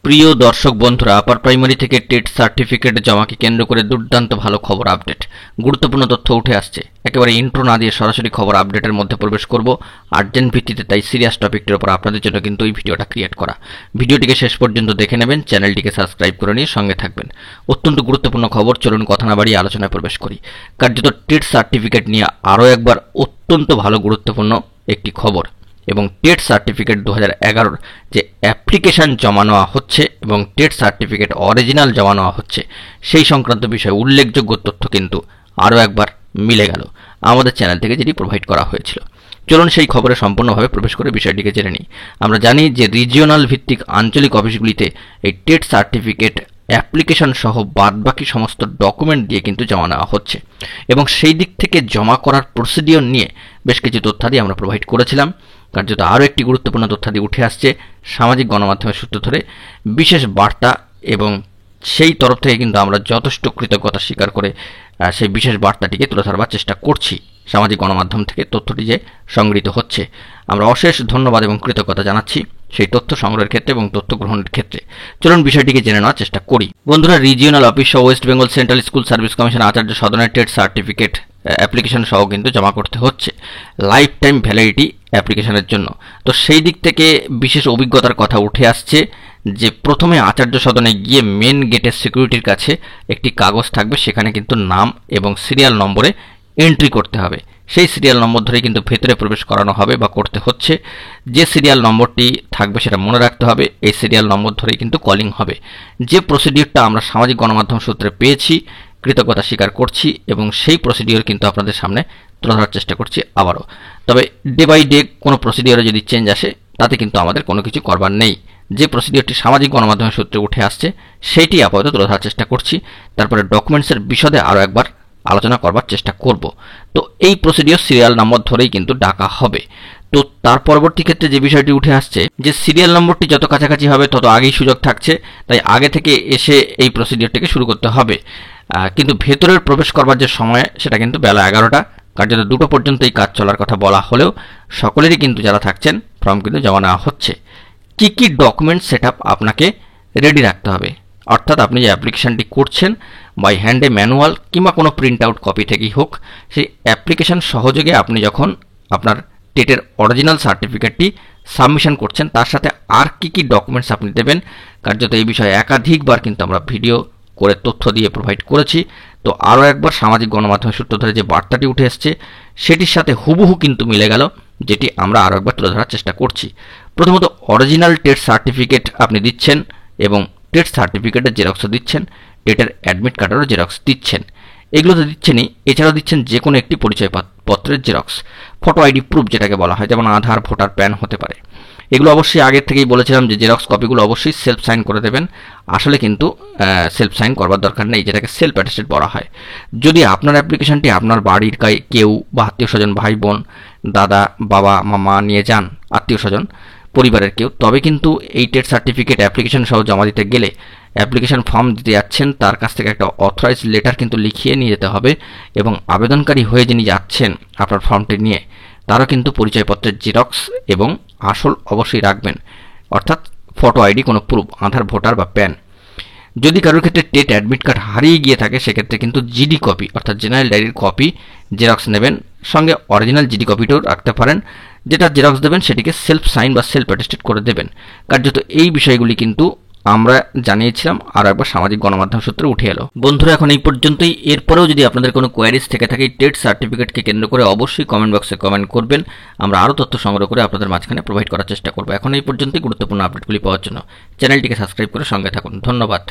প্রিয় দর্শক বন্ধুরা, আপার প্রাইমারি থেকে টেট সার্টিফিকেট জমাকে কেন্দ্র করে দুর্দান্ত ভালো খবর আপডেট, গুরুত্বপূর্ণ তথ্য উঠে আসছে। একেবারে ইন্ট্রো না দিয়ে সরাসরি খবর আপডেটের মধ্যে প্রবেশ করব আর্জেন্ট ভিত্তিতে, তাই সিরিয়াস টপিকটির উপর আপনাদের জন্য কিন্তু এই ভিডিওটা ক্রিয়েট করা। ভিডিওটিকে শেষ পর্যন্ত দেখে নেবেন, চ্যানেলটিকে সাবস্ক্রাইব করে নিয়ে সঙ্গে থাকবেন। অত্যন্ত গুরুত্বপূর্ণ খবর, চলুন কথা না বাড়িয়ে আলোচনায় প্রবেশ করি। কার্যত টেট সার্টিফিকেট নিয়ে আরও একবার অত্যন্ত ভালো গুরুত্বপূর্ণ একটি খবর, এবং টেট সার্টিফিকেট 2011 যে অ্যাপ্লিকেশান জমা নেওয়া হচ্ছে এবং টেট সার্টিফিকেট অরিজিনাল জমা নেওয়া হচ্ছে সেই সংক্রান্ত বিষয়ে উল্লেখযোগ্য তথ্য কিন্তু আরও একবার মিলে গেল আমাদের চ্যানেল থেকে, যেটি প্রোভাইড করা হয়েছিল। চলুন সেই খবরে সম্পূর্ণভাবে প্রবেশ করে বিষয়টিকে জেনে নিই। আমরা জানি যে রিজিওনাল ভিত্তিক আঞ্চলিক অফিসগুলিতে এই টেট সার্টিফিকেট অ্যাপ্লিকেশন সহ বাদবাকি সমস্ত ডকুমেন্ট দিয়ে কিন্তু জমা নেওয়া হচ্ছে, এবং সেই দিক থেকে জমা করার প্রসিডিওর নিয়ে বেশ কিছু তথ্যাদি আমরা প্রোভাইড করেছিলাম। কার্যত আরও একটি গুরুত্বপূর্ণ তথ্যাদি উঠে আসছে সামাজিক গণমাধ্যমের সূত্র ধরে, বিশেষ বার্তা, এবং সেই তরফ থেকে কিন্তু আমরা যথেষ্ট কৃতজ্ঞতা স্বীকার করে সেই বিশেষ বার্তাটিকে তুলে ধরবার চেষ্টা করছি। সামাজিক গণমাধ্যম থেকে তথ্যটি যে সংগৃহীত হচ্ছে, আমরা অশেষ ধন্যবাদ এবং কৃতজ্ঞতা জানাচ্ছি সেই তথ্য সংগ্রহের ক্ষেত্রে এবং তথ্য গ্রহণের ক্ষেত্রে। চলুন বিষয়টিকে জেনে নেওয়ার চেষ্টা করি। বন্ধুরা, রিজিওনাল অফিস সহ West Bengal Central School Service Commission Acharya সদনের টেট সার্টিফিকেট অ্যাপ্লিকেশন সহ কিন্তু জমা করতে হচ্ছে লাইফ টাইম ভ্যালিডিটি অ্যাপ্লিকেশনের জন্য। তো সেই দিক থেকে বিশেষ অভিজ্ঞতার কথা উঠে আসছে যে প্রথমে আচার্য সদনে গিয়ে মেন গেটের সিকিউরিটির কাছে একটি কাগজ থাকবে, সেখানে কিন্তু নাম এবং সিরিয়াল নম্বরে এন্ট্রি করতে হবে। সেই সিরিয়াল নম্বর ধরেই কিন্তু ভেতরে প্রবেশ করানো হবে বা করতে হচ্ছে। যে সিরিয়াল নম্বরটি থাকবে সেটা মনে রাখতে হবে, এই সিরিয়াল নম্বর ধরেই কিন্তু কলিং হবে। যে প্রসিডিওরটা আমরা সামাজিক গণমাধ্যম সূত্রে পেয়েছি, কৃতজ্ঞতা স্বীকার করছি, এবং সেই প্রসিডিওর কিন্তু আপনাদের সামনে তুলে ধরার চেষ্টা করছি আবারও। তবে ডে বাই ডে কোনো প্রসিডিওরে যদি চেঞ্জ আসে তাতে কিন্তু আমাদের কোনো কিছু করবার নেই। যে প্রসিডিওরটি সামাজিক গণমাধ্যমের সূত্রে উঠে আসছে সেইটি আপাতত তুলে ধরার চেষ্টা করছি, তারপরে ডকুমেন্টসের বিশদে আরও একবার আলোচনা করবার চেষ্টা করব। তো এই প্রসিডিওর সিরিয়াল নম্বর ধরেই কিন্তু ডাকা হবে। তো তার পরবর্তী ক্ষেত্রে যে বিষয়টি উঠে আসছে যে সিরিয়াল নম্বরটি যত কাছাকাছি হবে তত আগেই সুযোগ থাকছে, তাই আগে থেকে এসে এই প্রসিডিওরটিকে শুরু করতে হবে। কিন্তু ভেতরের প্রবেশ করবার যে সময় সেটা কিন্তু বেলা 11টা, কার্যত 2টো পর্যন্ত এই কাজ চলার কথা বলা হলেও সকলেরই কিন্তু যারা থাকছেন ফর্ম কিন্তু জমা নেওয়া হচ্ছে। কী কী ডকুমেন্ট সেট আপ আপনাকে রেডি রাখতে হবে, অর্থাৎ আপনি যে অ্যাপ্লিকেশানটি করছেন বাই হ্যান্ডে ম্যানুয়াল কিংবা কোনো প্রিন্ট আউট কপি থেকেই হোক, সেই অ্যাপ্লিকেশান সহযোগে আপনি যখন আপনার টেটের অরিজিনাল সার্টিফিকেটটি সাবমিশন করছেন তার সাথে আর কী কী ডকুমেন্টস আপনি দেবেন, কার্যত এই বিষয়ে একাধিকবার কিন্তু আমরা ভিডিও করে তথ্য দিয়ে প্রোভাইড করেছি। তো আরও একবার সামাজিক গণমাধ্যমের সূত্র ধরে যে বার্তাটি উঠে এসছে সেটির সাথে হুবহু কিন্তু মিলে গেল, যেটি আমরা আরও একবার তুলে ধরার চেষ্টা করছি। প্রথমত অরিজিনাল টেট সার্টিফিকেট আপনি দিচ্ছেন, এবং টেট সার্টিফিকেটের জেরক্সও দিচ্ছেন, টেটের অ্যাডমিট কার্ডেরও জেরক্স দিচ্ছেন। এগুলো তো দিচ্ছেনই, এছাড়াও দিচ্ছেন যে কোনো একটি পরিচয়পত্রের জেরক্স, ফটো আইডি প্রুফ যেটাকে বলা হয়, যেমন আধার, ভোটার, প্যান হতে পারে। এগুলো অবশ্যই আগের থেকেই বলেছিলাম যে জেরক্স কপিগুলো অবশ্যই সেলফ সাইন করে দেবেন। আসলে কিন্তু সেলফ সাইন করবার দরকার নেই, যেটাকে সেলফ অ্যাটেস্টেড বলা হয়। যদি আপনার অ্যাপ্লিকেশনটি আপনার বাড়ির কেউ বা আত্মীয় স্বজন, ভাই বোন, দাদা, বাবা, মামা নিয়ে যান, আত্মীয় স্বজন, পরিবারের কেউ, তবে কিন্তু এই টেট সার্টিফিকেট অ্যাপ্লিকেশন সহ জমা দিতে গেলে অ্যাপ্লিকেশন ফর্ম দিতে যাচ্ছেন তার কাছ থেকে একটা অথরাইজড লেটার কিন্তু লিখিয়ে নিয়ে যেতে হবে, এবং আবেদনকারী হয়ে যিনি যাচ্ছেন আপনার ফর্মটি নিয়ে তারও কিন্তু পরিচয়পত্রের জেরক্স এবং আসল অবশ্যই রাখবেন, অর্থাৎ ফটো আইডি, কোনো প্রুফ, আধার, ভোটার বা প্যান। যদি কারোর ক্ষেত্রে টেট অ্যাডমিট কার্ড হারিয়ে গিয়ে থাকে সেক্ষেত্রে কিন্তু জিডি কপি অর্থাৎ জেনারেল ডায়েরির কপি জেরক্স নেবেন, সঙ্গে অরিজিনাল জিডি কপিটাও রাখতে পারেন। যেটা জেরক্স দেবেন সেটিকে সেলফ সাইন বা সেলফ অ্যাটেস্টেড করে দেবেন। কার্যত এই বিষয়গুলি কিন্তু আমরা জানিয়েছিলাম, আর একবার সামাজিক গণমাধ্যম সূত্রে উঠে এলো। বন্ধুরা, এখন এই পর্যন্তই। এরপরেও যদি আপনাদের কোনো কোয়ারিজ থেকে থাকে টেট সার্টিফিকেটকে কেন্দ্র করে অবশ্যই কমেন্ট বক্সে কমেন্ট করবেন, আমরা আরও তথ্য সংগ্রহ করে আপনাদের মাঝখানে প্রোভাইড করার চেষ্টা করবো। এখন এই পর্যন্তই। গুরুত্বপূর্ণ আপডেটগুলি পাওয়ার জন্য চ্যানেলটিকে সাবস্ক্রাইব করে সঙ্গে থাকুন। ধন্যবাদ।